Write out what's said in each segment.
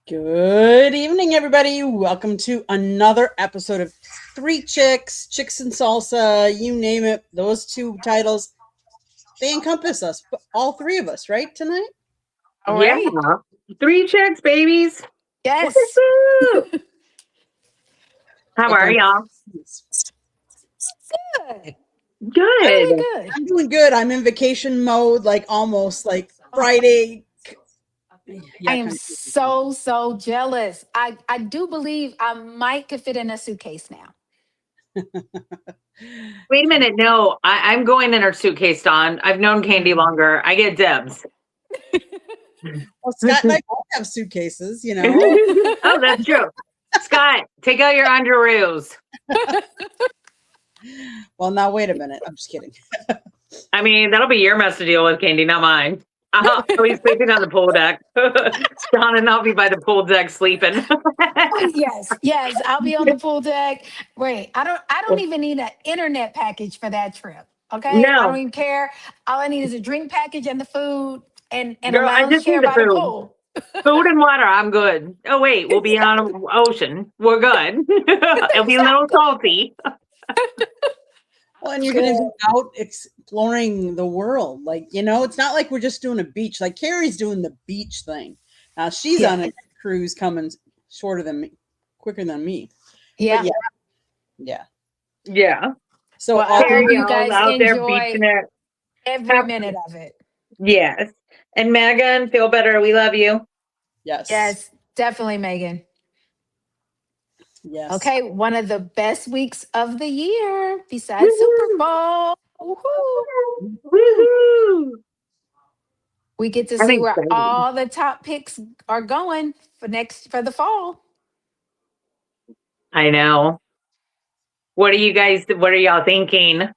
Good evening, everybody. Welcome to another episode of Three Chicks, Chicks and Salsa, you name it. Those two titles, they encompass us, all three of us, right, tonight? All right. Yeah. Three chicks, babies. Yes. Woo-hoo! How are y'all? Good. Good. Really good. I'm doing good. I'm in vacation mode, like almost like Friday. Yeah, I am kind of. so jealous. I do believe I might could fit in a suitcase now. Wait a minute. No, I'm going in her suitcase, Dawn. I've known Candy longer. I get dibs. Well, Scott and I both have suitcases, you know. Oh, that's true. Scott, take out your underoos. Well, now wait a minute. I'm just kidding. I mean, that'll be your mess to deal with, Candy, not mine. I'll be sleeping on the pool deck. Dawn and I'll be by the pool deck sleeping. yes. I'll be on the pool deck. Wait, I don't even need an internet package for that trip. Okay. No. I don't even care. All I need is a drink package and the food and Girl, a I lounge just chair need the by the food. pool. Food and water, I'm good. Oh, wait, we'll be on an ocean. We're good. It'll be a little salty. Well, and you're going to be out exploring the world. Like, you know, it's not like we're just doing a beach. Like Carrie's doing the beach thing. Now she's on a cruise coming quicker than me. Yeah. Yeah. So So I hope you y'all guys out there enjoy beaching it. every minute of it. Yes. And Megan, feel better. We love you. Yes. Definitely, Megan. Yes. Okay, one of the best weeks of the year besides Super Bowl. Woohoo. Woohoo! We get to I'm see where excited. all the top picks are going for the fall. I know. What are y'all thinking?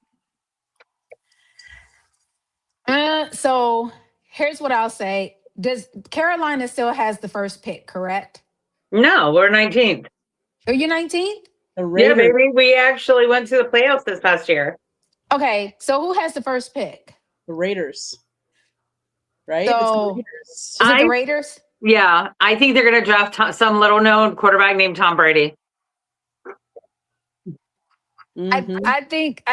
So here's what I'll say. Does Carolina still has the first pick, correct? No, we're 19th. Are you 19th? The Yeah, Raiders. baby. We actually went to the playoffs this past year. Okay, so who has the first pick? The Raiders. Right? So, it's Is it the Raiders? Yeah, I think they're going to draft some little known quarterback named Tom Brady. Mhm. I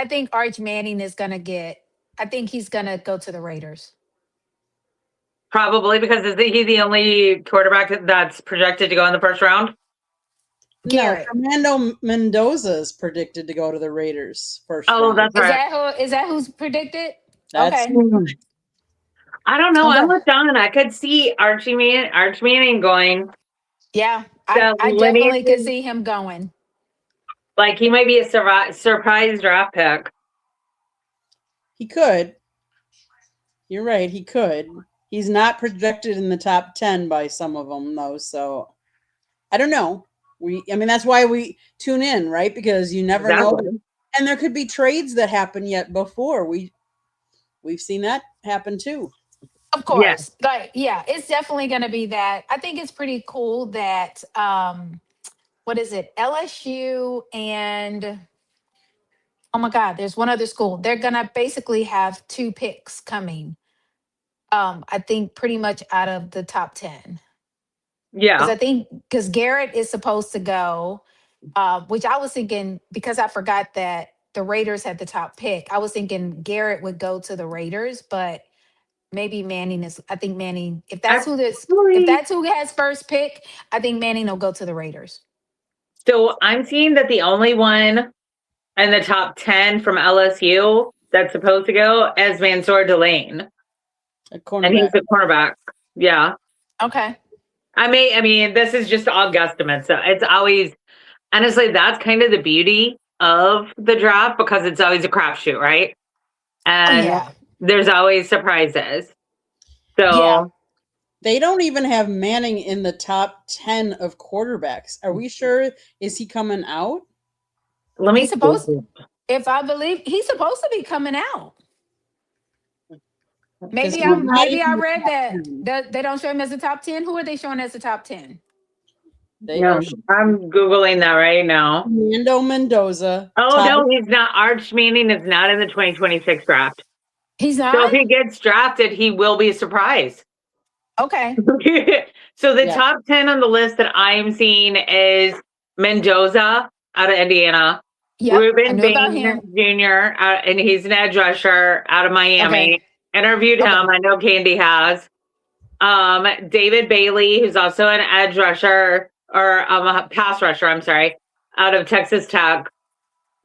think Arch Manning is gonna I think he's gonna go to the Raiders. Probably because is he the only quarterback that's projected to go in the first round? Garrett. No, Fernando Mendoza is predicted to go to the Raiders first. Oh, round. that's right. Is that who's predicted? That's Okay. I don't know. Okay. I'm with Don. I could see Arch Manning going. Yeah, So I definitely could see him going. Like he might be a surprise draft pick. He could. You're right. He could. He's not projected in the top 10 by some of them, though. So I don't know. That's why we tune in, right? Because you never know. And there could be trades that happen yet before. We've seen that happen too. Of course. Yeah. It's definitely going to be that. I think it's pretty cool that, what is it? LSU and, oh my God, there's one other school. They're going to basically have two picks coming. I think pretty much out of the top 10. Yeah. Because Garrett is supposed to go, which I was thinking, because I forgot that the Raiders had the top pick, I was thinking Garrett would go to the Raiders, but maybe Manning if that's who has first pick, I think Manning will go to the Raiders. So I'm seeing that the only one in the top 10 from LSU that's supposed to go is Mansour Delane. And he's a cornerback. Yeah. Okay. I mean, this is just all guesstimates. So it's always, honestly, that's kind of the beauty of the draft because it's always a crapshoot, right? And there's always surprises. So they don't even have Manning in the top 10 of quarterbacks. Are we sure? Is he coming out? If I believe he's supposed to be coming out. Maybe I read that they don't show him as the top 10. Who are they showing as the top 10? I'm Googling that right now. Fernando Mendoza. Oh, no, he's not. Arch Manning is not in the 2026 draft. He's not? So if he gets drafted, he will be a surprise. Okay. So the Yeah. top 10 on the list that I'm seeing is Mendoza out of Indiana, Yep, I Ruben knew about Bain him. Jr., and he's an edge rusher out of Miami. Okay. Interviewed him. Okay. I know Candy has. David Bailey, who's also an edge rusher or a pass rusher, I'm sorry, out of Texas Tech.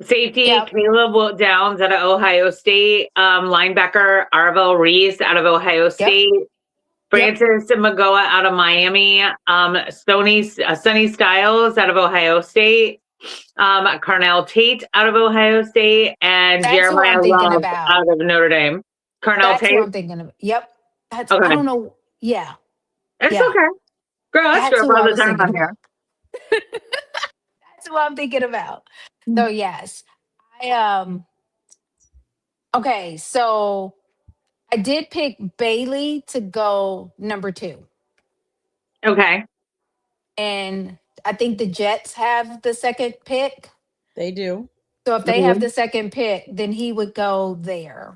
Safety, Yep. Caleb Downs out of Ohio State. Linebacker, Arvell Reese out of Ohio State. Francis Magoa out of Miami. Sonny Styles out of Ohio State. Carnell Tate out of Ohio State. And That's who I'm Jeremiah thinking Love about. out of Notre Dame. Carnell That's Tate. who I'm thinking of. Yep. That's, Okay. I don't know. Yeah. It's Yeah. okay. Girl, I That's screw up who I all the was time thinking on here. That's who I'm thinking about. So yes. Okay, so I did pick Bailey to go number 2. Okay. And I think the Jets have the second pick. They do. So if they have the second pick, then he would go there.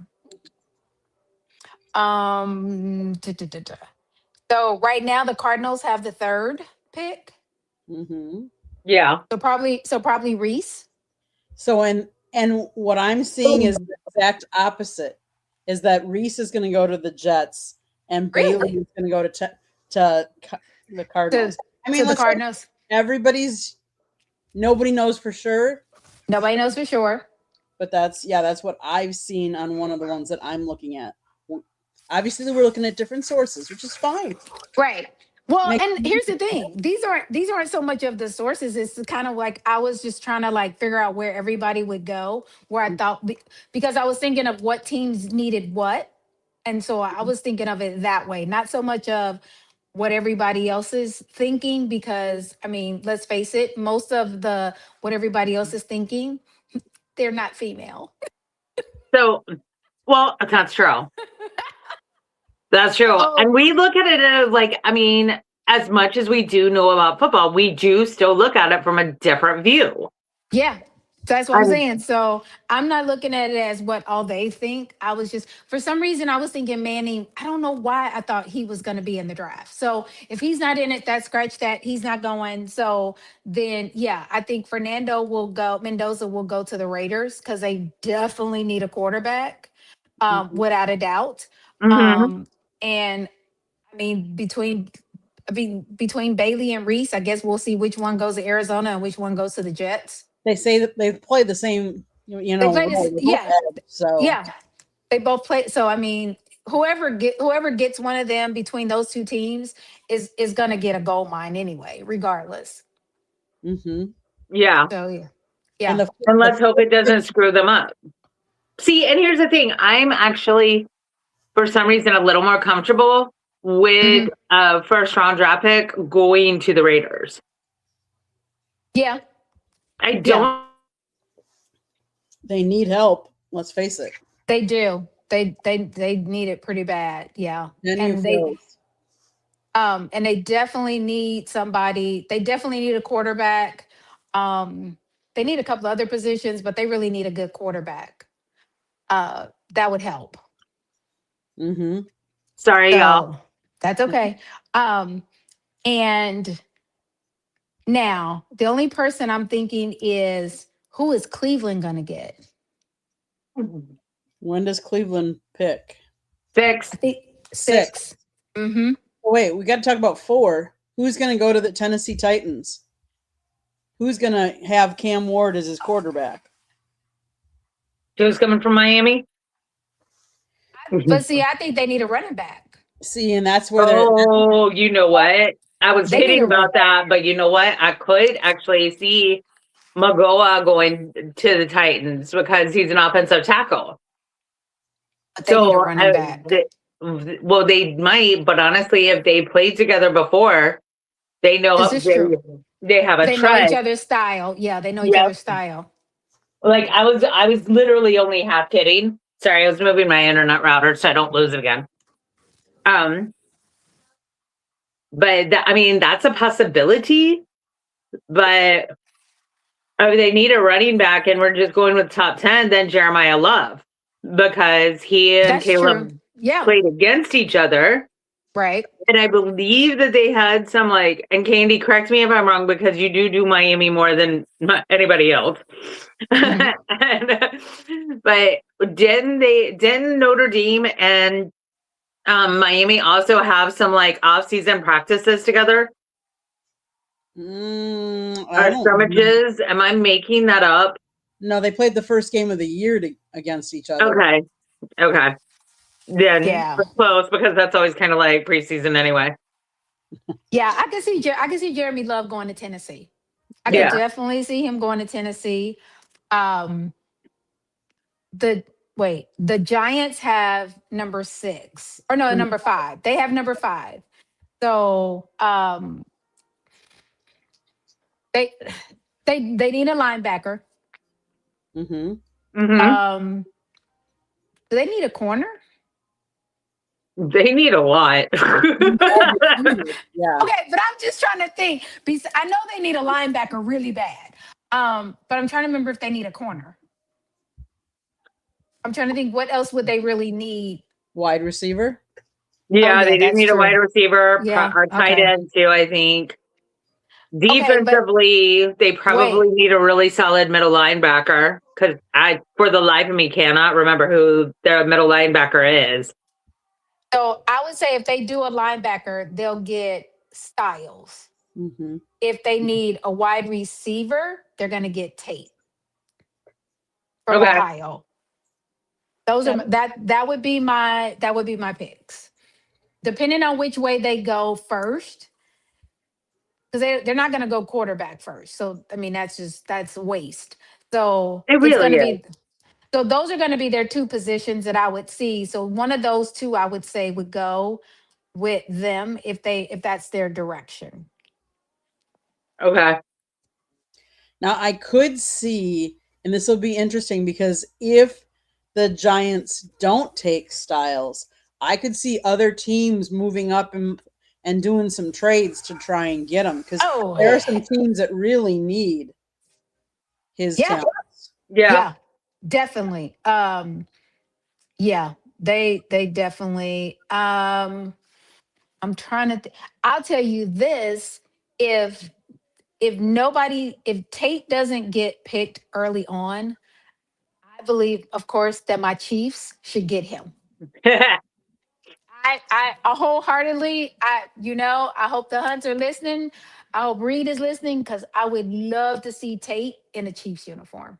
So right now the Cardinals have the third pick. Mm-hmm. Yeah. So probably Reese. So and what I'm seeing is the exact opposite. Is that Reese is going to go to the Jets and Bailey Really? is going to go to the Cardinals. I mean, To the let's Cardinals. nobody knows for sure, Nobody knows for sure. but that's what I've seen on one of the ones that I'm looking at. Obviously, we're looking at different sources, which is fine. Right. Well, Make- and here's the thing. These aren't so much of the sources. It's kind of like I was just trying to like figure out where everybody would go, where I thought because I was thinking of what teams needed what. And so I was thinking of it that way, not so much of what everybody else is thinking, because I mean, let's face it, most of the what everybody else is thinking, they're not female. So, well, that's true. That's true. Oh. And we look at it as like, I mean, as much as we do know about football, we do still look at it from a different view. Yeah, that's what I'm saying. So I'm not looking at it as what all they think. I was just, for some reason, I was thinking Manning. I don't know why I thought he was going to be in the draft. So if he's not in it, that scratch that, he's not going. So then, yeah, I think Mendoza will go to the Raiders because they definitely need a quarterback, without a doubt. Mhm. And I mean, between Bailey and Reese, I guess we'll see which one goes to Arizona and which one goes to the Jets. They say that they play the same, They play this- role. yeah. So Yeah, they both play. So I mean, whoever gets one of them between those two teams is going to get a gold mine anyway, regardless. Mm-hmm. Yeah. So yeah, And let's hope it doesn't screw them up. See, and here's the thing. I'm actually, for some reason, a little more comfortable with a first round draft pick going to the Raiders. yeah. I don't. They need help. Let's face it. They do. They need it pretty bad. Yeah, And they definitely need somebody. They definitely need a quarterback. They need a couple other positions, but they really need a good quarterback. That would help. Mm-hmm. Sorry, y'all. So that's okay. And now the only person I'm thinking is, who is Cleveland going to get? When does Cleveland pick? 6. I think 6. Mm-hmm. Oh, wait, we got to talk about 4. Who's going to go to the Tennessee Titans? Who's going to have Cam Ward as his quarterback? Who's coming from Miami? But see, I think they need a running back. See, and that's where Oh, you know what? I was They kidding need a about that, but you know what? I could actually see Magoa going to the Titans because he's an offensive tackle. But they need a running back. Well, they might, but honestly, if they played together before, they know This is true. they have a They know trust. each other's style. Yeah, they know each Yep. other's style. Like I was literally only half kidding. Sorry, I was moving my internet router so I don't lose it again. But I mean, that's a possibility. But if they need a running back and we're just going with top 10, then Jeremiah Love, because he and That's Caleb true. Yeah. played against each other. Right. And I believe that they had some like, and Candy, correct me if I'm wrong, because you do Miami more than anybody else. Mhm. But didn't Notre Dame and Miami also have some like off-season practices together I or don't. scrimmages? Am I making that up? No, they played the first game of the year against each other. Okay. Then Yeah. close, because that's always kind of like preseason anyway. Yeah, I can see Jeremy Love going to Tennessee. I Yeah. could definitely see him going to Tennessee. Um the Giants have number 6. Or no, number 5. They have number 5. So they they need a linebacker. Mm-hmm. Um do they need a corner? They need a lot. Yeah. Okay, but I'm just trying to think. Because I know they need a linebacker really bad. But I'm trying to remember if they need a corner. I'm trying to think what else would they really need. Wide receiver. Yeah, yeah, they do that's need a wide true. receiver, Yeah, or tight okay. end too, I think. Okay, but Defensively, they probably wait. need a really solid middle linebacker, because I, for the life of me, cannot remember who their middle linebacker is. So I would say if they do a linebacker, they'll get Styles. Mm-hmm. If they need a wide receiver, they're going to get Tate from Okay. Ohio. Those are that would be my picks. Depending on which way they go first, because they're not going to go quarterback first. So I mean that's waste. So It it's really going to is. be so those are going to be their 2 positions that I would see. So one of those 2 I would say would go with them if that's their direction. Okay. Now I could see, and this will be interesting because if the Giants don't take Styles, I could see other teams moving up and doing some trades to try and get him, because Oh, there are some teams that really need his yeah, talents. Yeah. definitely. Yeah, they definitely. I'm trying to. I'll tell you this: if if Tate doesn't get picked early on, I believe, of course, that my Chiefs should get him. I wholeheartedly, I hope the Hunts are listening. I hope Reed is listening because I would love to see Tate in a Chiefs uniform.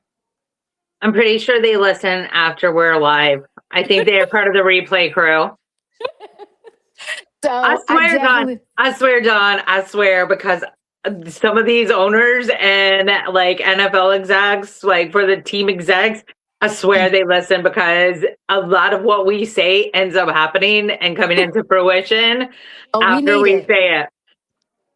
I'm pretty sure they listen after we're live. I think they are part of the replay crew. So I swear, Don, I swear, because some of these owners and like NFL execs, like for the team execs, I swear they listen, because a lot of what we say ends up happening and coming into fruition we after need we it. say it.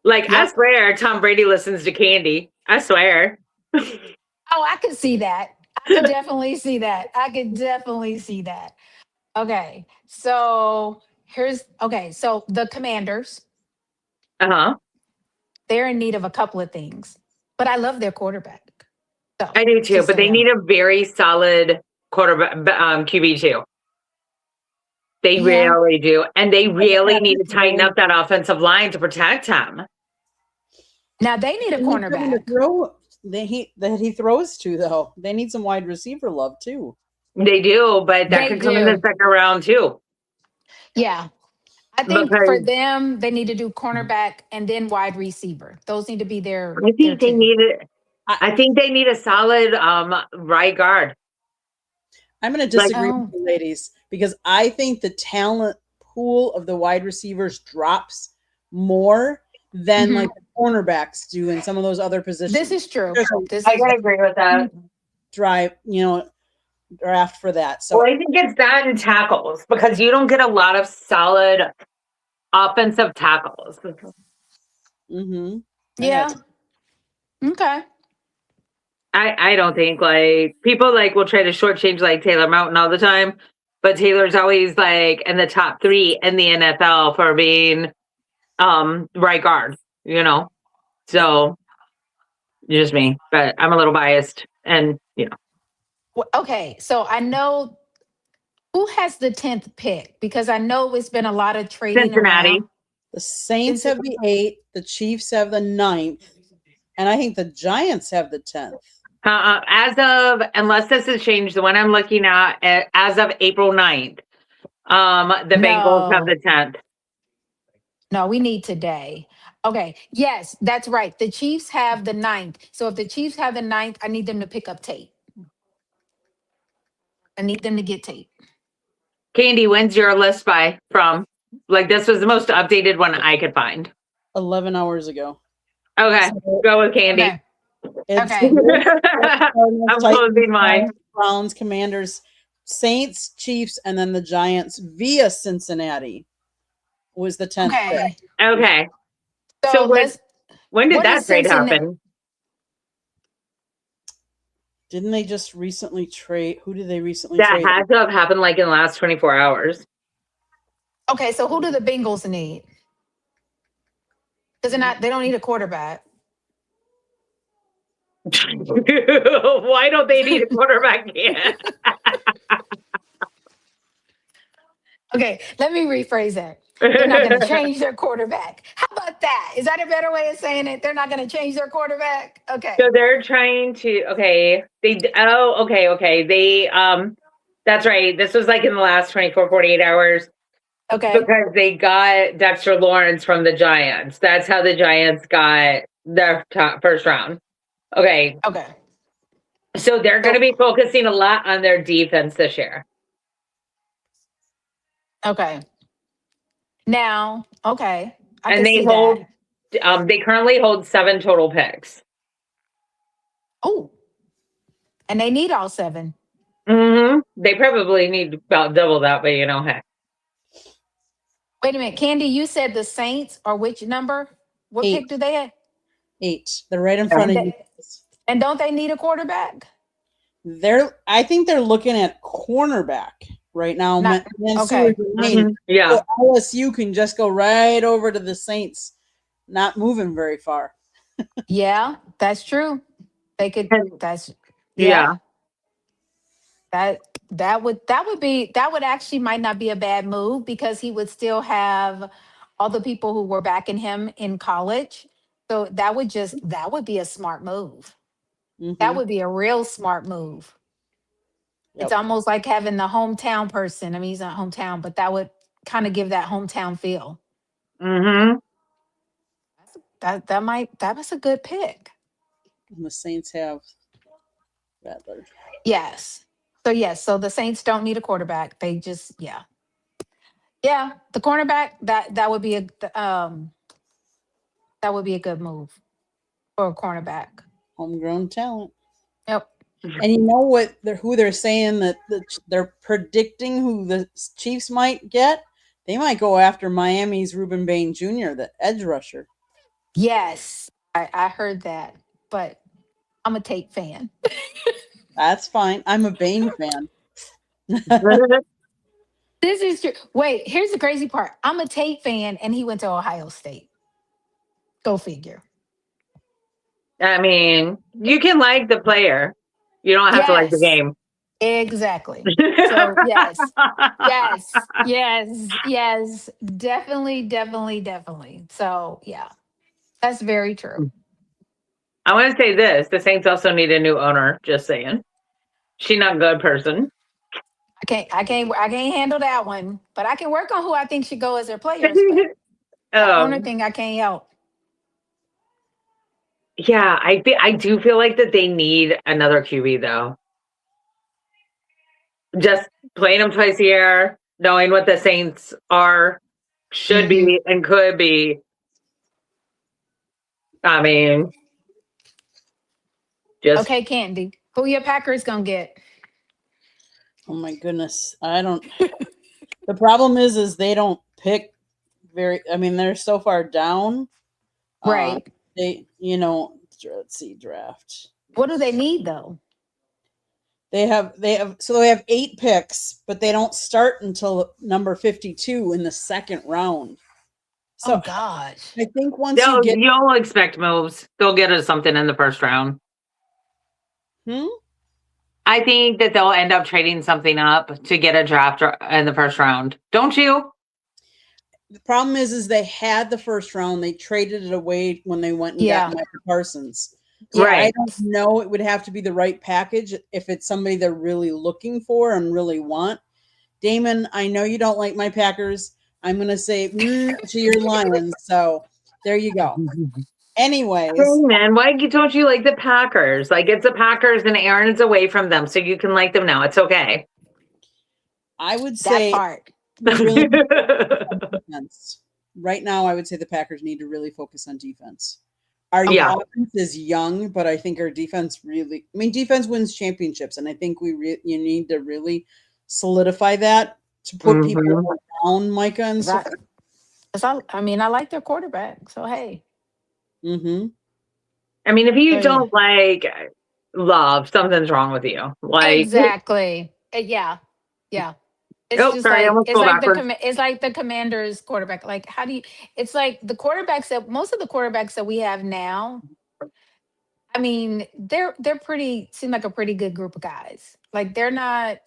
Like, I Yep. swear Tom Brady listens to Candy. I swear. Oh, I could see that. I could definitely see that. I could definitely see that. Okay. So so the Commanders, Uh-huh. they're in need of a couple of things. But I love their quarterback. So I do too, just but they saying. need a very solid quarterback, QB too. They Yeah. really do. And they really Yeah, need to tighten up that offensive line to protect him. Now they need a They need someone to cornerback. throw that he throws to, though. They need some wide receiver love too. They do, but that They could come in the do. second round too. Yeah. I think for Because them, they need to do cornerback and then wide receiver. Those need to be their I think they 2. need it. I, I think they need a solid right guard. I'm going to Like, disagree with you, ladies, because I think the talent pool of the wide receivers drops more than like the cornerbacks do in some of those other positions. This is true. There's I can agree with that. drive, draft for that. So Well, I think it's that and tackles, because you don't get a lot of solid offensive tackles. mhm. Yeah. Okay. I don't think, like, people like will try to shortchange like Taylor Mountain all the time, but Taylor's always like in the top 3 in the NFL for being right guard, So just me, but I'm a little biased, and Okay. So I know Who has the 10th pick? Because I know it's been a lot of trading Cincinnati. around. The Saints have the 8th, the Chiefs have the 9th, and I think the Giants have the 10th. As of, unless this has changed, the one I'm looking at, as of April 9th, the Bengals have the 10th. No, we need today. Okay. Yes, that's right. The Chiefs have the 9th. So if the Chiefs have the 9th, I need them to pick up Tate. I need them to get Tate. Candy, when's your list from? Like, this was the most updated one I could find. 11 hours ago. Okay, So go with Candy. Okay. it's Okay. I'm closing mine. Browns, Commanders, Saints, Chiefs, and then the Giants via Cincinnati was the 10th Okay. pick. Okay. So So let's when did what that is trade Cincinnati- happen? Didn't they just recently trade? Who did they recently That trade? had to have happened like in the last 24 hours. Okay, so who do the Bengals need? Because they don't need a quarterback. Why don't they need a quarterback yet? Okay, let me rephrase that. They're not going to change their quarterback. How about that? Is that a better way of saying it? They're not going to change their quarterback? Okay. So they're trying to, okay. They, that's right. This was like in the last 24, 48 hours. Okay. Because they got Dexter Lawrence from the Giants. That's how the Giants got their first round. Okay. Okay. So they're going to be focusing a lot on their defense this year. Okay. Now, okay. I And can they see hold, that. they currently hold 7 total picks. Oh. And they need all 7. Mm-hmm. They probably need about double that, but hey. Wait a minute, Candy, you said the Saints are which number? What 8. pick do they have? 8. They're right in front of you. And don't they need a quarterback? I think they're looking at cornerback right now. Not- Mansour okay. Jermaine. Yeah. So LSU can just go right over to the Saints, not moving very far. Yeah, that's true. They could. That's Yeah. That would actually might not be a bad move because he would still have all the people who were backing him in college. So that would be a smart move. That Mhm. would be a real smart move. It's Yep. almost like having the hometown person. I mean, he's not hometown, but that would kind of give that hometown feel. Mm-hmm. That was a good pick. And the Saints have Rattler. Yes. So the Saints don't need a quarterback. They just yeah. The cornerback that would be a good move for a cornerback. Homegrown talent. Yep. And you know what? Who they're saying that they're predicting who the Chiefs might get? They might go after Miami's Reuben Bain Jr., the edge rusher. Yes, I heard that, but I'm a Tate fan. That's fine. I'm a Bain fan. This is true. Wait, here's the crazy part. I'm a Tate fan, and he went to Ohio State. Go figure. I mean, you can like the player. You don't have to like the Yes. game. Exactly. So yes. Definitely. So yeah, that's very true. I want to say this. The Saints also need a new owner. Just saying. She's not a good person. I can't handle that one, but I can work on who I think should go as their players. But the owner thing I can't help. Yeah, I do feel like that they need another QB though. Just playing them twice a year, knowing what the Saints are, should be, and could be. I mean, just Okay, Candy. Who your Packers gonna get? Oh my goodness. I don't. The problem is they don't pick they're so far down. Right. Let's see, draft. What do they need though? They have 8 picks, but they don't start until number 52 in the second round. So Oh gosh. I think once you get you'll expect moves. They'll get us something in the first round. I I think that they'll end up trading something up to get a draft in the first round. Don't you? The problem is they had the first round. They traded it away when they went and Yeah. got Micah Parsons. So Right. I don't know. It would have to be the right package if it's somebody they're really looking for and really want. Damon, I know you don't like my Packers. I'm going to say to your Lions. So there you go. Anyways, Hey, man, why don't you like the Packers? Like, it's the Packers and Aaron is away from them, so you can like them now. It's okay. I would That say part. really defense. Right now, I would say the Packers need to really focus on defense. Our Yeah. offense is young, but I think our defense really. I mean, defense wins championships, and I think you need to really solidify that to put people around Micah and stuff. I mean, I like their quarterback. So hey. Mm-hmm. I mean, if you Oh, don't like Love, something's wrong with you. Like, Exactly. Yeah. It's Oh, just sorry, I like almost it's go like backwards. it's like the Commanders quarterback. Like how do you? It's like the quarterbacks that most of the quarterbacks that we have now. I mean, they're pretty seem like a pretty good group of guys. Like they're not.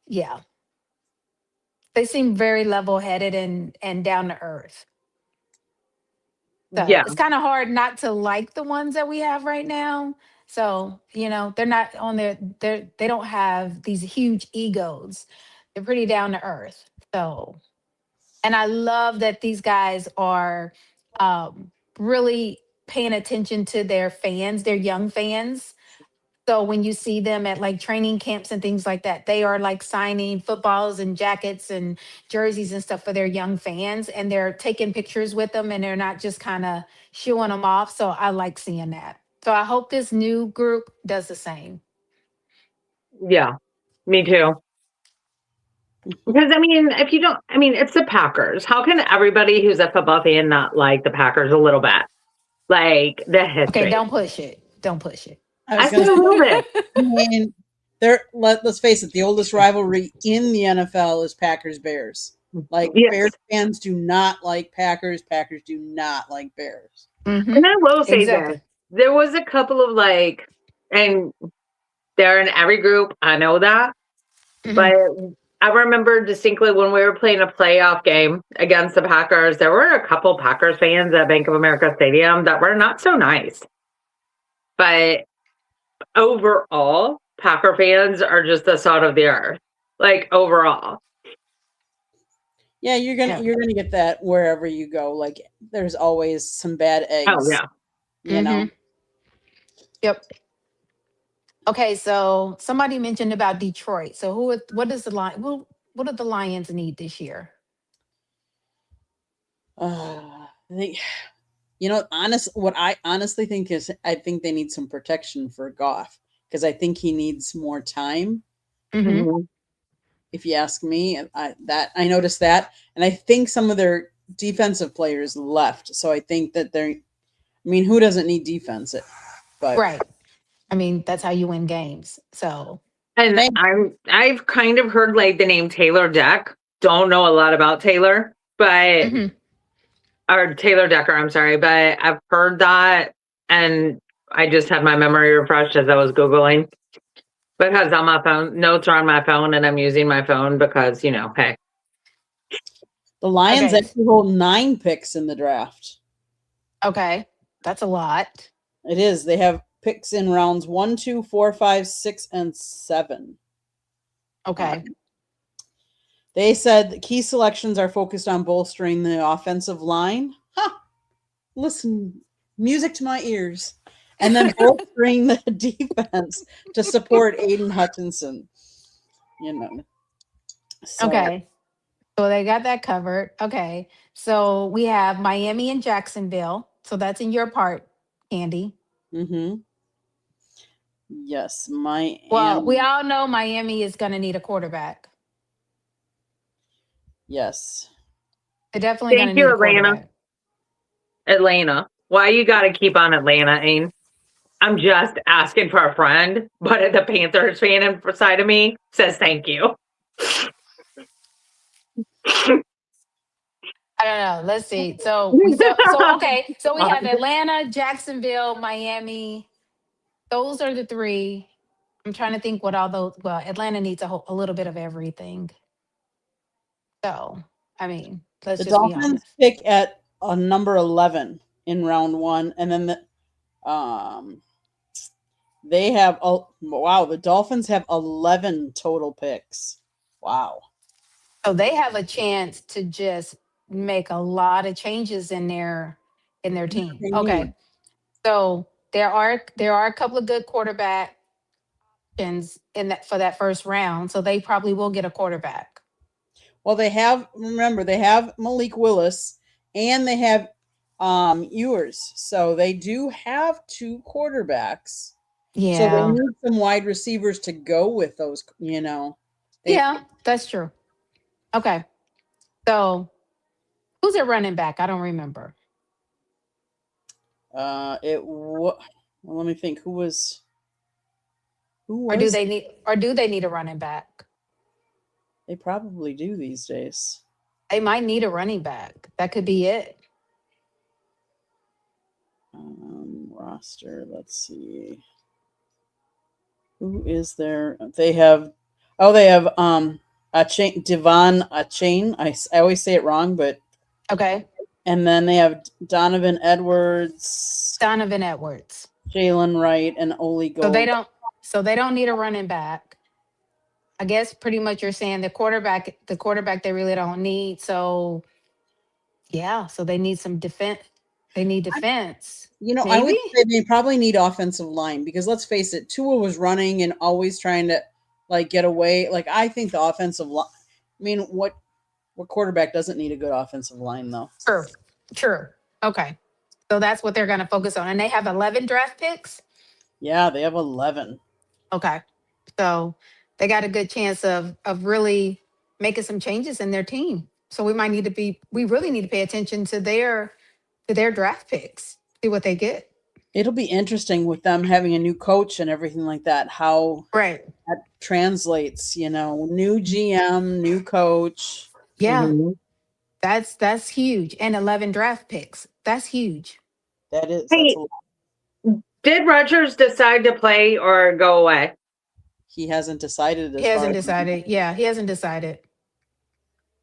Yeah, they seem very level headed and down to earth. So Yeah. it's kind of hard not to like the ones that we have right now. So, they're not on they don't have these huge egos. They're pretty down to earth. So, and I love that these guys are really paying attention to their fans, their young fans. So when you see them at like training camps and things like that, they are like signing footballs and jackets and jerseys and stuff for their young fans, and they're taking pictures with them, and they're not just kind of showing them off. So I like seeing that. So I hope this new group does the same. Yeah, me too. Because, I mean, it's the Packers. How can everybody who's a football fan not like the Packers a little bit? Like, the history. Okay, don't push it. Don't push it. I said a little bit. I mean, let's face it, the oldest rivalry in the NFL is Packers Bears. Like Yes. Bears fans do not like Packers. Packers do not like Bears. Mhm. And I will say Exactly. this. There was a couple of and they're in every group. I know that. Mhm. But I remember distinctly when we were playing a playoff game against the Packers, there were a couple Packers fans at Bank of America Stadium that were not so nice. But overall, Packer fans are just the salt of the earth. Like, overall. Yeah, you're gonna get that wherever you go. Like, there's always some bad eggs. Oh, yeah. You know. Yep. Okay, so somebody mentioned about Detroit. So what does the line? What do the Lions need this year? I think, what I honestly think is, I think they need some protection for Goff because I think he needs more time. Mhm. If you ask me, I noticed that, and I think some of their defensive players left. So I think that who doesn't need defense? But Right. I mean, that's how you win games. So And I've kind of heard the name Taylor Deck. Don't know a lot about Taylor, but or Taylor Decker, I'm sorry, but I've heard that, and I just had my memory refreshed as I was Googling. Because on my phone, notes are on my phone, and I'm using my phone because, hey. The Lions actually hold 9 picks in the draft. Okay. That's a lot. It is. They have picks in rounds 1, 2, 4, 5, 6, and 7. Okay. They said the key selections are focused on bolstering the offensive line. Listen, music to my ears. And then bolstering the defense to support Aiden Hutchinson. So. Okay. So they got that covered. Okay. So we have Miami and Jacksonville. So that's in your part, Candy. Mm-hmm. Yes, Miami. Well, we all know Miami is going to need a quarterback. Yes. They're definitely going to need a quarterback. Atlanta. Why you got to keep on Atlanta, Ain? I'm just asking for a friend, but the Panthers fan inside of me says thank you. I don't know. Let's see. So okay. So we have Atlanta, Jacksonville, Miami. Those are the 3. I'm trying to think what all those. Well, Atlanta needs a little bit of everything. So, I mean, let's The just be Dolphins honest. pick at number 11 in round one, and then they have wow. The Dolphins have 11 total picks. Wow. So they have a chance to just make a lot of changes in their team. They need. Okay. So there are a couple of good quarterback options in that for that first round. So they probably will get a quarterback. Well, remember they have Malik Willis and they have Ewers. So they do have two quarterbacks. So they Yeah. need some wide receivers to go with those, Yeah, that's true. Okay. So who's their running back? I don't remember. well, let me think who was Or do they need a running back? they probably do these days. They might need a running back. That could be it. Roster, let's see. Who is there? They have Devon Achane. I always say it wrong, but Okay. and then they have Donovan Edwards, Donovan Edwards. Jalen Wright, and Oli Gold. So they don't need a running back. I guess pretty much you're saying the quarterback they really don't need. So yeah, so they need some defense. They need defense. I would Maybe? say they probably need offensive line because let's face it, Tua was running and always trying to get away. Like I think the offensive line. I mean, what quarterback doesn't need a good offensive line though? Sure. Okay. So that's what they're going to focus on, and they have 11 draft picks. Yeah, they have 11. Okay. So they got a good chance of really making some changes in their team. So we really need to pay attention to their draft picks, see what they get. It'll be interesting with them having a new coach and everything like that, how Right. that translates, new GM, new coach. Yeah. Mhm. That's huge. And 11 draft picks. That's huge. That is. Hey, did Rodgers decide to play or go away? He hasn't decided. He hasn't decided. Yeah, he hasn't decided.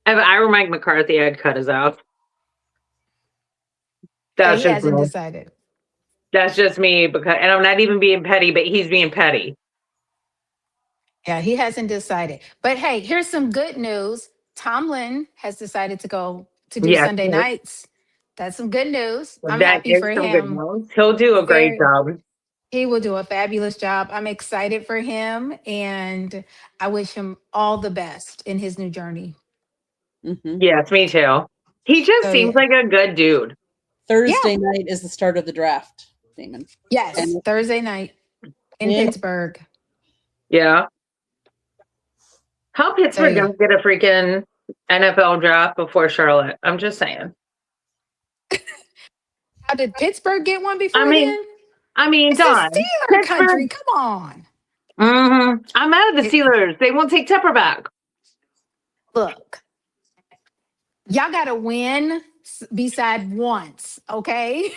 If I were Mike McCarthy, I'd cut his out. He hasn't decided. That's just me and I'm not even being petty, but he's being petty. Yeah, he hasn't decided. But hey, here's some good news. Tomlin has decided to go to do Sunday nights. That's some good news. I'm happy for him. He'll do a great job. He will do a fabulous job. I'm excited for him, and I wish him all the best in his new journey. Mm-hmm. Yes, me too. He just seems like a good dude. Thursday night is the start of the draft, Damon. Yes, and Thursday night in Pittsburgh. Yeah. How Pittsburgh don't get a freaking NFL draft before Charlotte? I'm just saying. How did Pittsburgh get one before then? I mean, it's Don. Steeler country. Come on. Mm-hmm. I'm mad at the Steelers. They won't take Tepper back. Look, y'all got to win beside once, okay?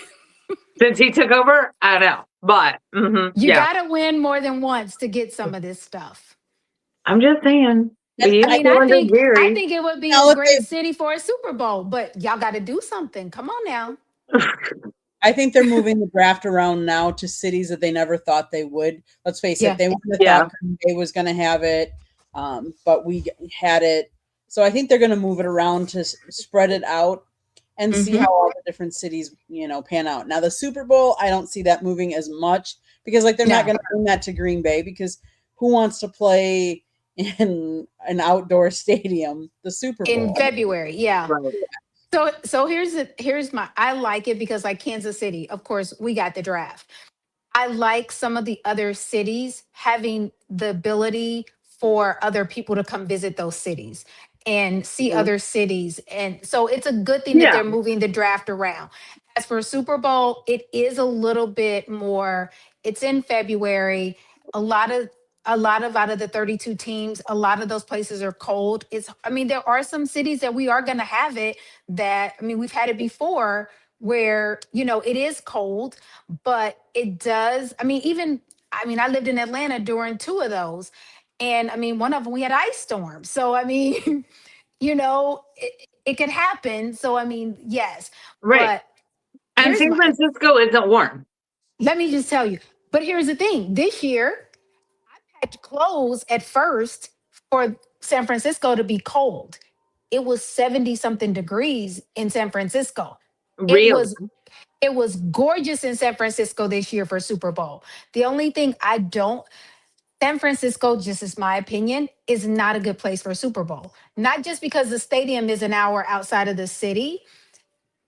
Since he took over, I know. But you got to win more than once to get some of this stuff. I'm just saying. I think it would be a great city for a Super Bowl, but y'all got to do something. Come on now. I think they're moving the draft around now to cities that they never thought they would. Let's face it, they wouldn't have thought Green Bay was going to have it, but we had it. So I think they're going to move it around to spread it out and see how all the different cities, pan out. Now the Super Bowl, I don't see that moving as much because they're not going to bring that to Green Bay because who wants to play in an outdoor stadium, the Super Bowl in February? Yeah. Right. So here's my, I like it because like Kansas City, of course, we got the draft. I like some of the other cities having the ability for other people to come visit those cities and see other cities. And so it's a good thing that they're moving the draft around. As for Super Bowl, it is a little bit more, it's in February. A lot of out of the 32 teams, a lot of those places are cold. There are some cities that we are going to have it we've had it before where, it is cold, but it does. Even I mean, I lived in Atlanta during two of those. And I mean, one of them we had ice storms. So I mean, it could happen. So I mean, yes. Right. But And here's San my Francisco isn't warm. let me just tell you. But here's the thing. This year, I had to close at first for San Francisco to be cold. It was 70 something degrees in San Francisco. It Real. was it was gorgeous in San Francisco this year for Super Bowl. The only thing I don't San Francisco, just is my opinion, is not a good place for a Super Bowl. Not just because the stadium is an hour outside of the city,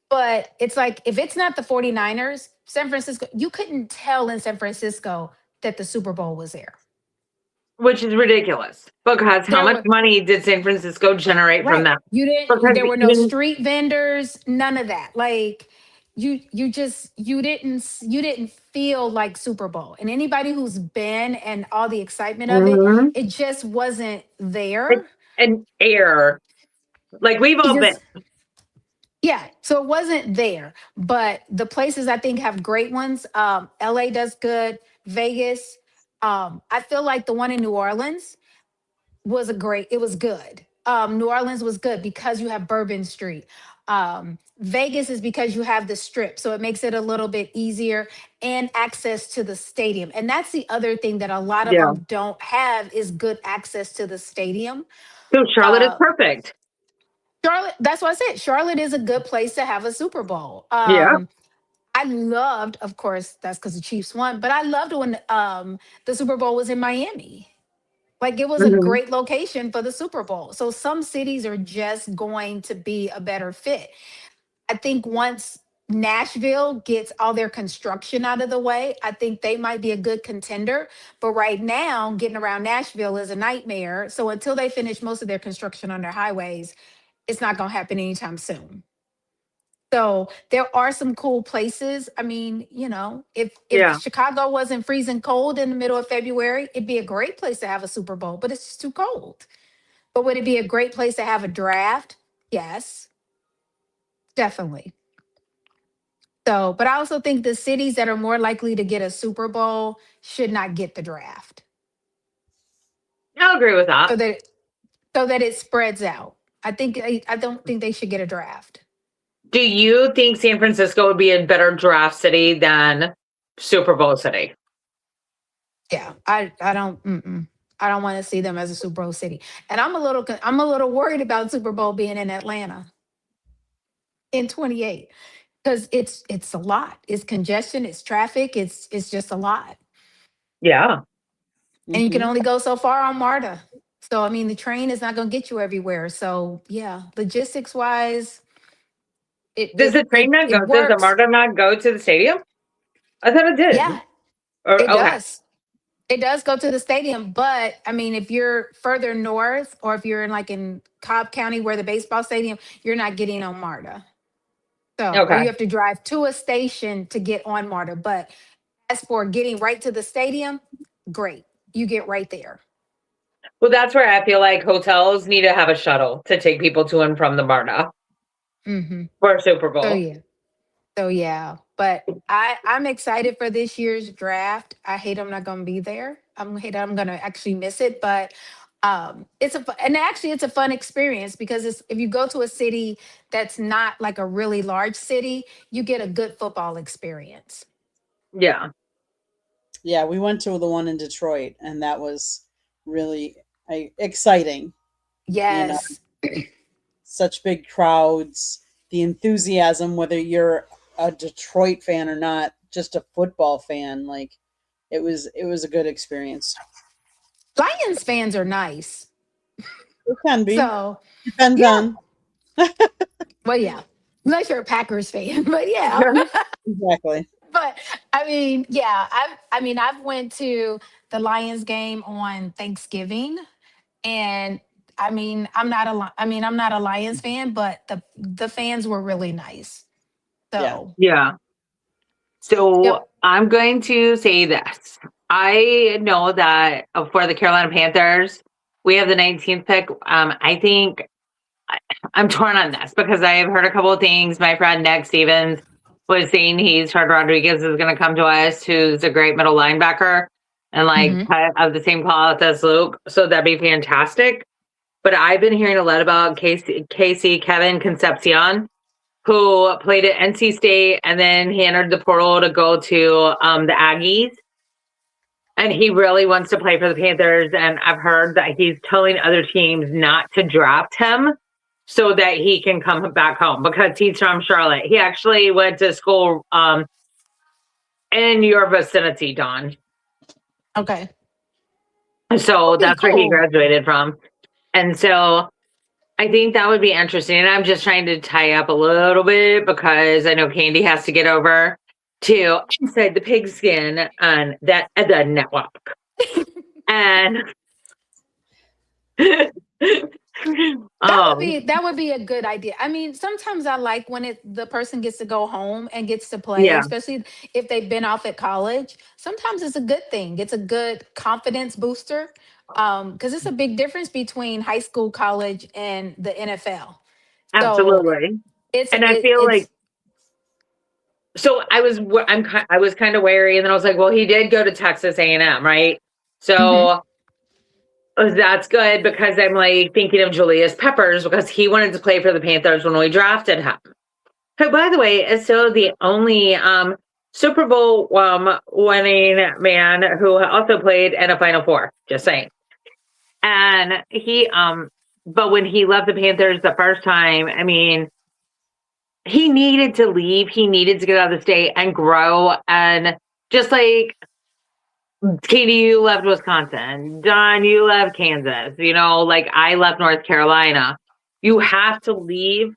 but it's like if it's not the 49ers, San Francisco, you couldn't tell in San Francisco that the Super Bowl was there. Which is ridiculous because how There much were money did San Francisco generate from right. that? You didn't Because there were no even street vendors, none of that. Like you didn't feel like Super Bowl. And anybody who's been and all the excitement of it, Mhm. it just wasn't Like there. an air, like we've It all been. just Yeah, so it wasn't there, but the places I think have great ones. LA does good, Vegas. I feel like the one in New Orleans it was good. New Orleans was good because you have Bourbon Street. Vegas is because you have the strip, so it makes it a little bit easier and access to the stadium. And that's the other thing that a lot of Yeah. them don't have is good access to the stadium. So Charlotte is Uh, perfect. Charlotte, that's what I said. Charlotte is a good place to have a Super Bowl. Yeah. I loved, of course, that's because the Chiefs won, but I loved when the Super Bowl was in Miami. Like it was a Mhm. great location for the Super Bowl. So some cities are just going to be a better fit. I think once Nashville gets all their construction out of the way, I think they might be a good contender. But right now, getting around Nashville is a nightmare. So until they finish most of their construction on their highways, it's not going to happen anytime soon. So there are some cool places. I mean, if Yeah. Chicago wasn't freezing cold in the middle of February, it'd be a great place to have a Super Bowl, but it's just too cold. But would it be a great place to have a draft? Yes, definitely. So, but I also think the cities that are more likely to get a Super Bowl should not get the draft. I'll agree with that. So that it spreads out. I don't think they should get a draft. Do you think San Francisco would be a better draft city than Super Bowl city? Yeah, I don't I don't want to see them as a Super Bowl city. And I'm a little worried about Super Bowl being in Atlanta in 28 because it's a lot. It's congestion, it's traffic, it's just a lot. Yeah. And you can Mhm. only go so far on MARTA. So I mean the train is not going to get you everywhere. So yeah, logistics wise, it Does it the train it not go? it Does the works. MARTA not go to the stadium? I thought it did. Yeah, Or it okay. does. It does go to the stadium, but I mean, if you're further north or if you're in Cobb County where the baseball stadium, you're not getting on MARTA. So, or Okay. you have to drive to a station to get on MARTA. But as for getting right to the stadium, great. You get right there. Well, that's where I feel like hotels need to have a shuttle to take people to and from the MARTA hmm for Super So Bowl. yeah. So yeah. But I'm excited for this year's draft. I hate I'm not gonna be there. I'm gonna actually miss it. But and actually it's a fun experience because if you go to a city that's not like a really large city, you get a good football experience. Yeah. Yeah, we went to the one in Detroit, and that was really exciting. You know, Yes. such big crowds, the enthusiasm, whether you're a Detroit fan or not, just a football fan, like it was a good experience. Lions fans are nice. It can be. So Depends yeah. on Well, yeah. Unless you're a Packers fan, but yeah. exactly. But I mean, yeah, I've went to the Lions game on Thanksgiving, and I'm not a Lions fan, but the fans were really nice. Yeah. So Yeah. So yep, I'm going to say this. I know that for the Carolina Panthers, we have the 19th pick. I think I'm torn on this because I have heard a couple of things. My friend Nick Stevens was saying he's heard Rodriguez is going to come to us, who's a great middle linebacker. and like Mhm. cut of the same cloth as Luke. So that'd be fantastic. But I've been hearing a lot about Casey Kevin Concepcion, who played at NC State, and then he entered the portal to go to the Aggies. And he really wants to play for the Panthers. And I've heard that he's telling other teams not to draft him so that he can come back home because he's from Charlotte. He actually went to school in your vicinity, Dawn. Okay. So Okay, that's where he cool. graduated from. And so I think that would be interesting. And I'm just trying to tie up a little bit because I know Candy has to get over to Inside the Pigskin on the network. And That would be a good idea. I mean, sometimes I like when the person gets to go home and gets to play, Yeah. especially if they've been off at college. Sometimes it's a good thing. It's a good confidence booster. Because it's a big difference between high school, college, and the NFL. So absolutely. it's And I feel like it's so I was kind of wary, and then I was like, well, he did go to Texas A&M, right? So that's good because I'm like thinking of Julius Peppers because he wanted to play for the Panthers when we drafted him. Who, by the way, is still the only Super Bowl winning man who also played in a Final Four. Just saying. And he but when he left the Panthers the first time, I mean, he needed to leave. He needed to get out of the state and grow. And just like Katie, you left Wisconsin. Don, you left Kansas. You know, like I left North Carolina. You have to leave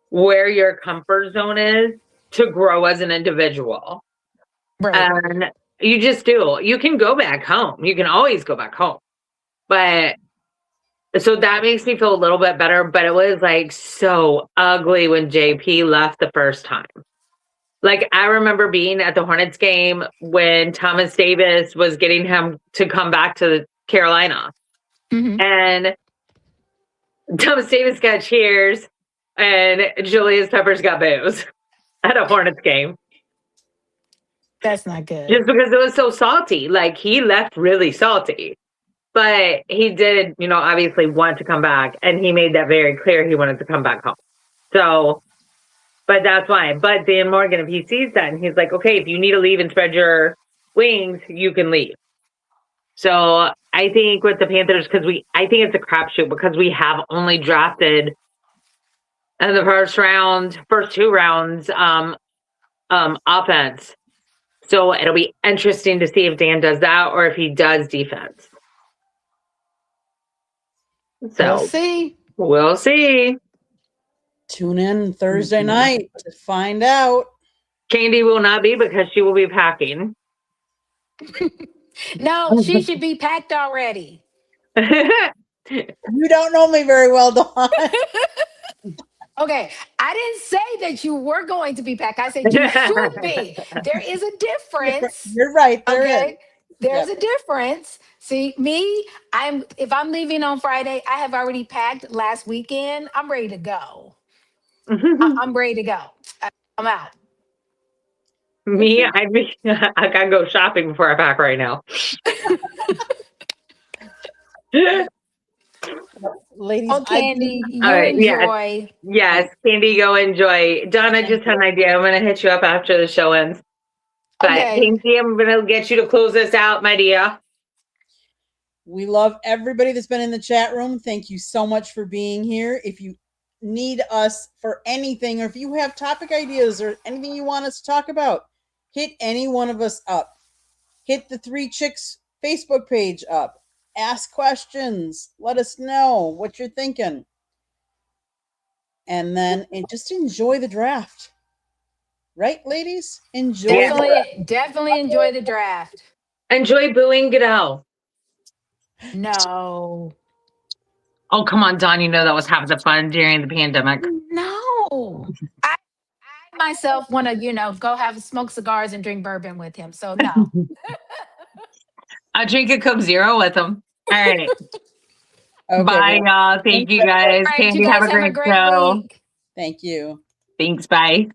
where your comfort zone is to grow as an individual. right. And you just do. You can go back home. You can always go back home. But so that makes me feel a little bit better. But it was like so ugly when JP left the first time. Like I remember being at the Hornets game when Thomas Davis was getting him to come back to Carolina. Mhm. And Thomas Davis got cheers and Julius Peppers got boos at a Hornets game. That's not good. Just because it was so salty. Like he left really salty. But he did, you know, obviously want to come back. And he made that very clear he wanted to come back home. So, but that's why. But Dan Morgan, if he sees that and he's like, okay, if you need to leave and spread your wings, you can leave. So I think with the Panthers, I think it's a crapshoot because we have only drafted in the first two rounds, offense. So it'll be interesting to see if Dan does that or if he does defense. So We'll see. Tune in Thursday night to find out. Candy will not be because she will be packing. No, she should be packed already. You don't know me very well, Dawn. Okay, I didn't say that you were going to be packed. I said you should be. There is a difference. You're right. There is. There's a difference. See, me, if I'm leaving on Friday, I have already packed last weekend. I'm ready to go. I'm ready to go. I'm out. Me, I gotta go shopping before I pack right now. Ladies, Oh, Candy, you right, enjoy. Yes, Candy, go enjoy. Dawn, I just had an idea. I'm gonna hit you up after the show ends. But Okay. Candy, I'm gonna get you to close this out, my dear. we love everybody that's been in the chat room. Thank you so much for being here. If you need us for anything, or if you have topic ideas or anything you want us to talk about, hit any one of us up. Hit the Three Chicks Facebook page up. Ask questions. Let us know what you're thinking. And then just enjoy the draft. Right, ladies? Enjoy the draft. Definitely enjoy the draft. Enjoy booing Goodell. No. Oh, come on, Dawn. You know that was half the fun during the pandemic. No. I myself want to, go have smoke cigars and drink bourbon with him. So no. I'll drink a Coke Zero with him. All right. Okay, Bye, well, y'all. Thank you guys. All right, Candy, you guys have a great show. week. thank you. Thanks. Bye.